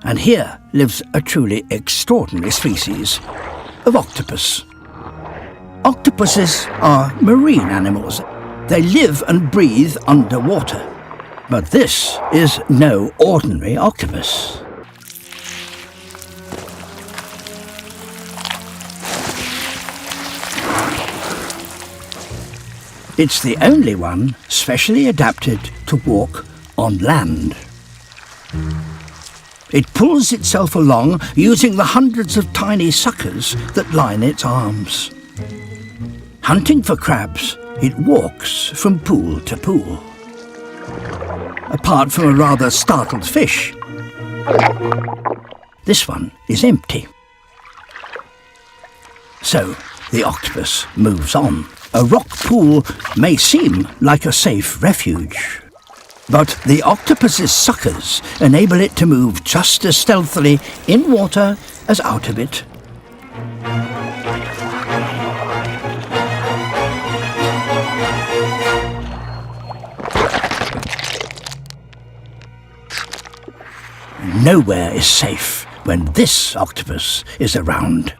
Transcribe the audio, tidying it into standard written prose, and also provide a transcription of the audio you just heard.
And here lives a truly extraordinary species of octopus. Octopuses are marine animals. They live and breathe underwater. But this is no ordinary octopus. It's the only one specially adapted to walk on land. It pulls itself along using the hundreds of tiny suckers that line its arms. Hunting for crabs, it walks from pool to pool. Apart from a rather startled fish, this one is empty. So the octopus moves on. A rock pool may seem like a safe refuge, but the octopus's suckers enable it to move just as stealthily in water as out of it. Nowhere is safe when this octopus is around.